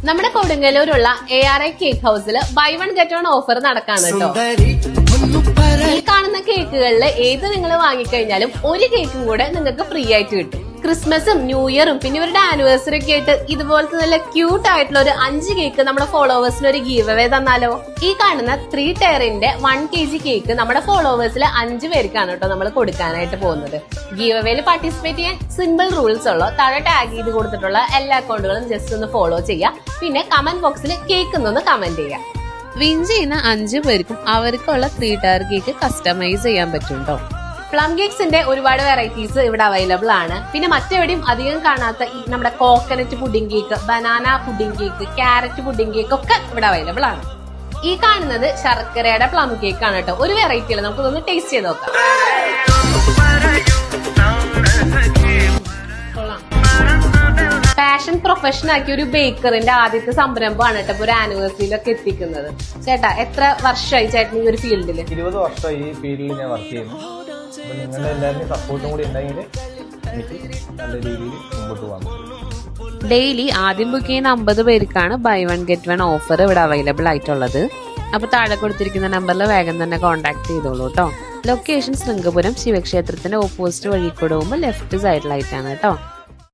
നമ്മുടെ കൊടുങ്ങല്ലൂരുള്ള ARI cake ഹൗസിൽ buy one get one offer നടക്കാണ് കേട്ടോ. ഈ കാണുന്ന കേക്കുകളിൽ ഏത് നിങ്ങൾ വാങ്ങിക്കഴിഞ്ഞാലും ഒരു കേക്കും കൂടെ നിങ്ങൾക്ക് ഫ്രീ ആയിട്ട് കിട്ടും. ക്രിസ്മസും ന്യൂ ഇയറും പിന്നെ ഇവരുടെ ആനിവേഴ്സറി ഒക്കെ ആയിട്ട് ഇതുപോലത്തെ നല്ല ക്യൂട്ട് ആയിട്ടുള്ള ഒരു 5 കേക്ക് നമ്മുടെ ഫോളോവേഴ്സിന് ഒരു ഗീവ് അവേ തന്നാലോ? ഈ കാണുന്ന 3 ടയറിന്റെ 1 kg കേക്ക് നമ്മുടെ ഫോളോവേഴ്സിൽ 5 പേർക്കാണ് കേട്ടോ നമ്മൾ കൊടുക്കാനായിട്ട് പോകുന്നത്. ഗീവ് അവേയിൽ പാർട്ടിസിപ്പേറ്റ് ചെയ്യാൻ സിമ്പിൾ റൂൾസ് ഉള്ളൂ. താഴെ ടാഗ് ചെയ്ത് കൊടുത്തിട്ടുള്ള എല്ലാ അക്കൗണ്ടുകളും ജസ്റ്റ് ഒന്ന് ഫോളോ ചെയ്യുക. പിന്നെ കമന്റ് ബോക്സിൽ കേക്ക് എന്നൊന്ന് കമന്റ് ചെയ്യുക. വിൻ ചെയ്യുന്ന 5 പേർക്കും അവർക്കുള്ള 3 ടയർ കേക്ക് കസ്റ്റമൈസ് ചെയ്യാൻ പറ്റും കേട്ടോ. പ്ലം കേക്സിന്റെ ഒരുപാട് വെറൈറ്റീസ് ഇവിടെ അവൈലബിൾ ആണ്. പിന്നെ മറ്റെവിടെയും അധികം കാണാത്ത ഈ നമ്മുടെ coconut pudding cake, banana pudding cake, carrot pudding cake ഒക്കെ ഇവിടെ അവൈലബിൾ ആണ്. ഈ കാണുന്നത് ശർക്കരയുടെ പ്ലം കേക്ക് ആണ് കേട്ടോ. ഒരു വെറൈറ്റി അല്ല, നമുക്കൊന്ന് ടേസ്റ്റ് ചെയ്ത് നോക്കാം. പാഷൻ പ്രൊഫഷൻ ആക്കിയ ഒരു ബേക്കറിന്റെ ആദ്യത്തെ സംരംഭമാണ് കേട്ടോ ഒരു ആനിവേഴ്സറിയിലൊക്കെ എത്തിക്കുന്നത്. ചേട്ടാ, എത്ര വർഷമായി ചേട്ടൻ ഈ ഒരു ഫീൽഡിൽ? 20 വർഷമായി ഈ ഫീൽഡിൽ ഞാൻ വർക്ക് ചെയ്യുന്നു. അപ്പൊ നിങ്ങളുടെ എല്ലാവരുടെയും സപ്പോർട്ടും കൂടി ഉണ്ടെങ്കിൽ എനിക്ക് നല്ല രീതിയിൽ മുമ്പോട്ട് പോകാൻ പറ്റും. ഡെയിലി ആദ്യം ബുക്ക് ചെയ്യുന്ന 50 പേർക്കാണ് buy one get one offer ഇവിടെ അവൈലബിൾ ആയിട്ടുള്ളത്. അപ്പൊ താഴെ കൊടുത്തിരിക്കുന്ന നമ്പറിൽ വേഗം തന്നെ കോൺടാക്ട് ചെയ്തോളൂ കേട്ടോ. ലൊക്കേഷൻ ശൃംഗപുരം ശിവക്ഷേത്രത്തിന്റെ ഓപ്പോസിറ്റ് വഴി കൂടെ പോകുമ്പോൾ ലെഫ്റ്റ് സൈഡിലായിട്ടാണ് കേട്ടോ.